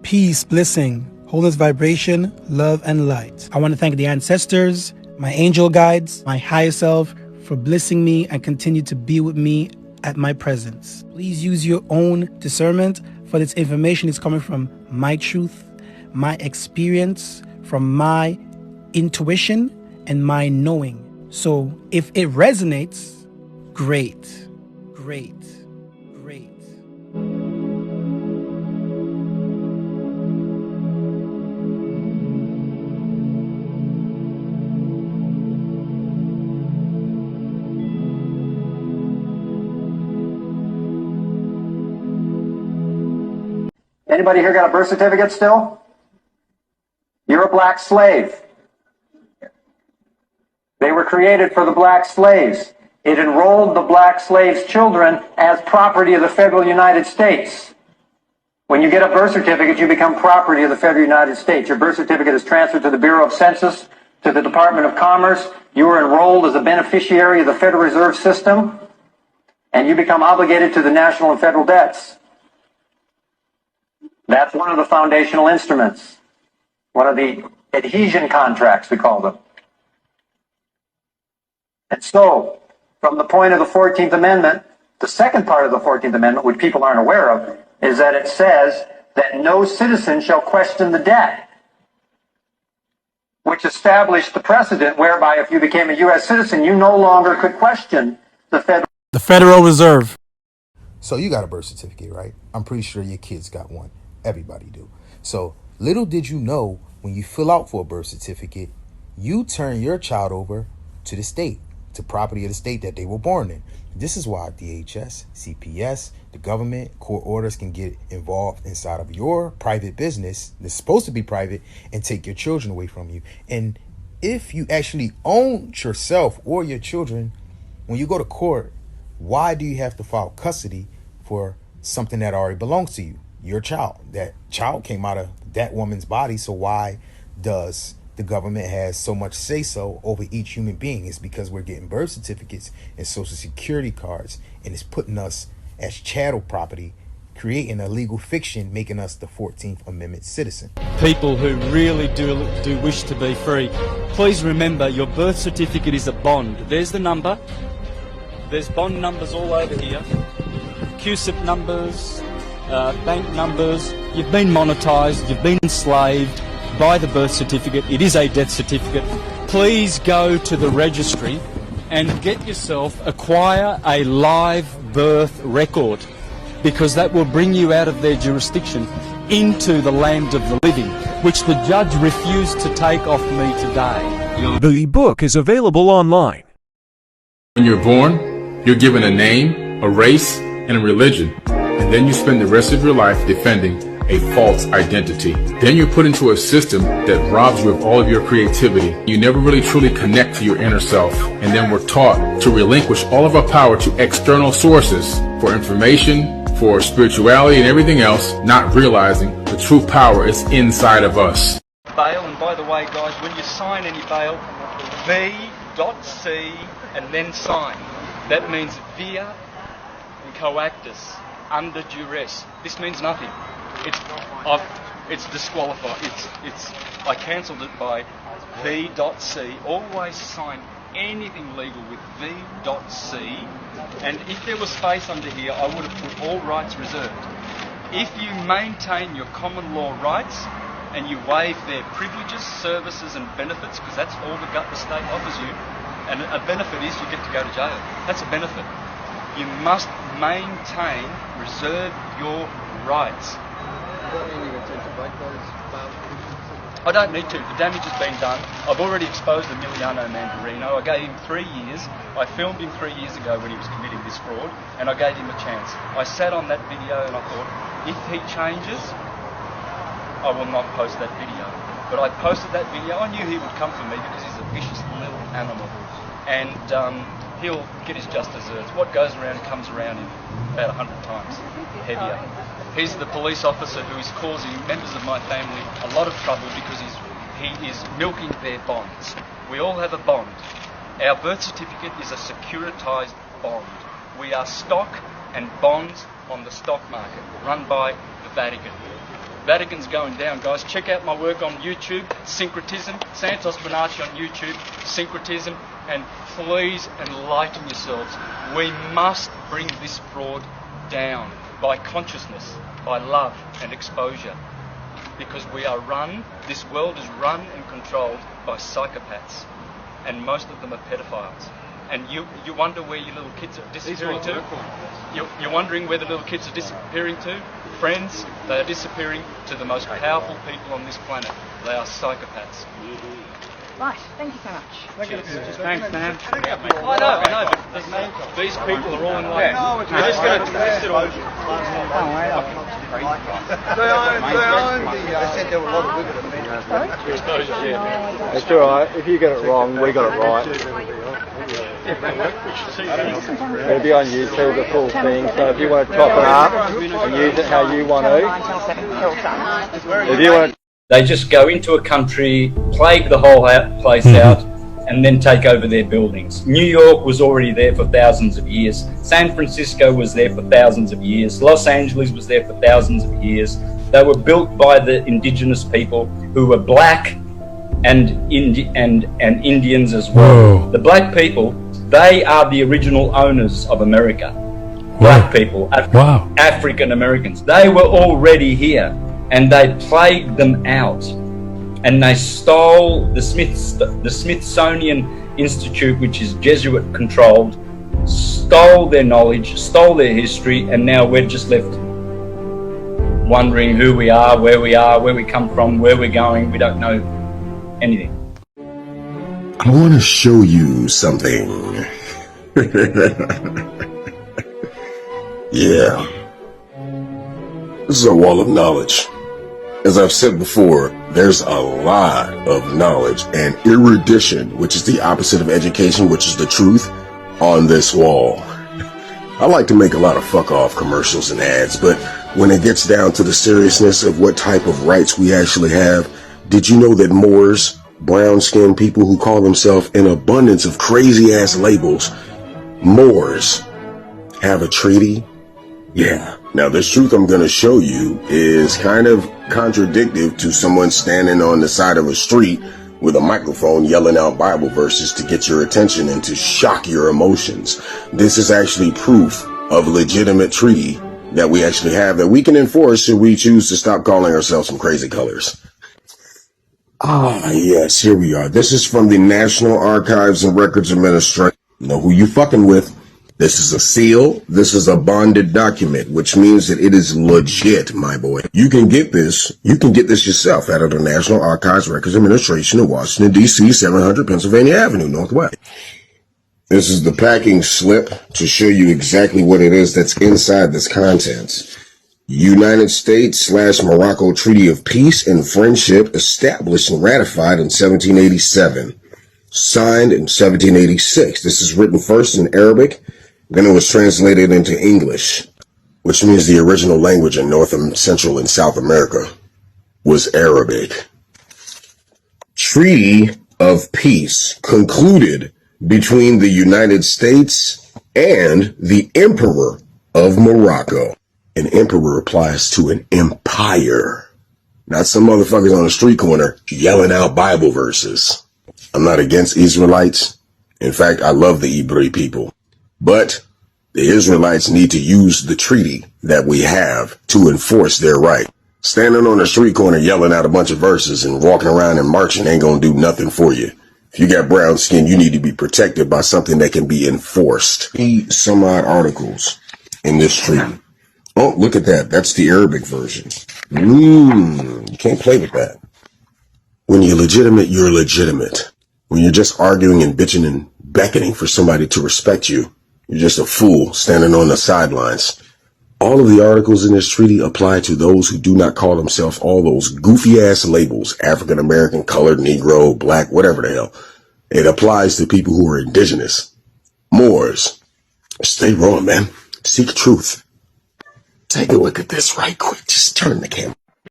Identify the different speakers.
Speaker 1: peace, blessing, wholeness, vibration, love, and light. I want to thank the ancestors, my angel guides, my higher self for blessing me and continue to be with me at my presence. Please use your own discernment, for this information is coming from my truth, my experience, from my intuition, and my knowing. So if it resonates, great, great, great.
Speaker 2: Anybody here got a birth certificate still? You're a black slave. They were created for the black slaves. It enrolled the black slaves' children as property of the federal United States. When you get a birth certificate, you become property of the federal United States. Your birth certificate is transferred to the Bureau of Census, to the Department of Commerce. You are enrolled as a beneficiary of the Federal Reserve System, and you become obligated to the national and federal debts. That's one of the foundational instruments, one of the adhesion contracts, we call them. And so, from the point of the 14th Amendment, the second part of the 14th Amendment, which people aren't aware of, is that it says that no citizen shall question the debt, which established the precedent whereby if you became a U.S. citizen, you no longer could question the
Speaker 1: Federal Reserve.
Speaker 3: So you got a birth certificate, right? I'm pretty sure your kids got one. Everybody do. So little did you know, when you fill out for a birth certificate, you turn your child over to the state, to property of the state that they were born in. This is why DHS, CPS, the government, court orders can get involved inside of your private business that's supposed to be private and take your children away from you. And if you actually own yourself or your children, when you go to court, why do you have to file custody for something that already belongs to you? Your child. That child came out of that woman's body, so why does the government has so much say-so over each human being? It's because we're getting birth certificates and social security cards, and it's putting us as chattel property, creating a legal fiction, making us the 14th Amendment citizen.
Speaker 4: People who really do wish to be free, please remember your birth certificate is a bond. There's the number. There's bond numbers all over here. QSIP numbers, bank numbers. You've been monetized, you've been enslaved by the birth certificate. It is a death certificate. Please go to the registry and get yourself, acquire a live birth record, because that will bring you out of their jurisdiction into the land of the living, which the judge refused to take off me today.
Speaker 5: The book is available online.
Speaker 6: When you're born, you're given a name, a race, and a religion, and then you spend the rest of your life defending a false identity. Then you're put into a system that robs you of all of your creativity. You never really truly connect to your inner self, and then we're taught to relinquish all of our power to external sources for information, for spirituality and everything else, not realizing the true power is inside of us.
Speaker 4: Bail, and by the way guys, when you sign any bail, V.C and then sign. That means via coactus, under duress. This means nothing. It's disqualified. I cancelled it by V.C. Always sign anything legal with V.C. And if there was space under here, I would have put all rights reserved. If you maintain your common law rights and you waive their privileges, services and benefits, because that's all the state offers you, and a benefit is you get to go to jail. That's a benefit. You must maintain, reserve your rights. I don't need to. The damage has been done. I've already exposed Emiliano Mandarino. I gave him 3 years. I filmed him 3 years ago when he was committing this fraud, and I gave him a chance. I sat on that video and I thought, if he changes, I will not post that video. But I posted that video. I knew he would come for me because he's a vicious little animal. And he'll get his just desserts. What goes around comes around in about 100 times heavier. He's the police officer who is causing members of my family a lot of trouble because he is milking their bonds. We all have a bond. Our birth certificate is a securitized bond. We are stock and bonds on the stock market run by the Vatican. Vatican's going down, guys. Check out my work on YouTube, Syncretism, Santos Bonacci on YouTube, Syncretism, and please enlighten yourselves. We must bring this fraud down by consciousness, by love and exposure, because this world is run and controlled by psychopaths, and most of them are pedophiles. And you wonder where your little kids are disappearing to? You're wondering where the little kids are disappearing to? Friends, they are disappearing to the most powerful people on this planet. They are psychopaths.
Speaker 7: Right, thank you so much.
Speaker 4: Thanks, man. I know, but these people are all in like... We're just going to twist it all.
Speaker 7: Don't worry,
Speaker 8: They said there were a lot of women at the
Speaker 7: Sorry?
Speaker 8: It's alright, if you get it wrong, we got it right. It'll be on YouTube, the full thing, so if you want to chop it up and use it how you want to. If you want to...
Speaker 9: They just go into a country, plague the whole place out, and then take over their buildings. New York was already there for thousands of years. San Francisco was there for thousands of years. Los Angeles was there for thousands of years. They were built by the indigenous people who were black and Indians as well. Whoa. The black people, they are the original owners of America. Black people, African Americans. They were already here. And they plagued them out, and they stole the Smithsonian Institute, which is Jesuit controlled, stole their knowledge, stole their history, and now we're just left wondering who we are, where we come from, where we're going. We don't know anything.
Speaker 10: I want to show you something. Yeah. This is a wall of knowledge. As I've said before, there's a lot of knowledge and erudition, which is the opposite of education, which is the truth, on this wall. I like to make a lot of fuck-off commercials and ads, but when it gets down to the seriousness of what type of rights we actually have, did you know that Moors, brown-skinned people who call themselves an abundance of crazy-ass labels, Moors, have a treaty? Yeah. Now, this truth I'm going to show you is kind of contradictory to someone standing on the side of a street with a microphone yelling out Bible verses to get your attention and to shock your emotions. This is actually proof of legitimate treaty that we actually have that we can enforce should we choose to stop calling ourselves some crazy colors. Yes, here we are. This is from the National Archives and Records Administration. You know who you fucking with. This is a seal. This is a bonded document, which means that it is legit, my boy. You can get this yourself out of the National Archives Records Administration in Washington, D.C., 700 Pennsylvania Avenue, Northwest. This is the packing slip to show you exactly what it is that's inside this contents. United States/Morocco Treaty of Peace and Friendship established and ratified in 1787. Signed in 1786. This is written first in Arabic. Then it was translated into English, which means the original language in North and Central and South America was Arabic. Treaty of Peace concluded between the United States and the Emperor of Morocco. An emperor applies to an empire, not some motherfuckers on the street corner yelling out Bible verses. I'm not against Israelites. In fact, I love the Hebrew people. But the Israelites need to use the treaty that we have to enforce their right. Standing on a street corner yelling out a bunch of verses and walking around and marching ain't gonna do nothing for you. If you got brown skin, you need to be protected by something that can be enforced. Some odd articles in this treaty. Oh, look at that. That's the Arabic version. You can't play with that. When you're legitimate, you're legitimate. When you're just arguing and bitching and beckoning for somebody to respect you, you're just a fool standing on the sidelines. All of the articles in this treaty apply to those who do not call themselves all those goofy-ass labels, African American, colored, Negro, black, whatever the hell. It applies to people who are indigenous. Moors. Stay wrong, man. Seek truth. Take a look at this right quick. Just turn the camera.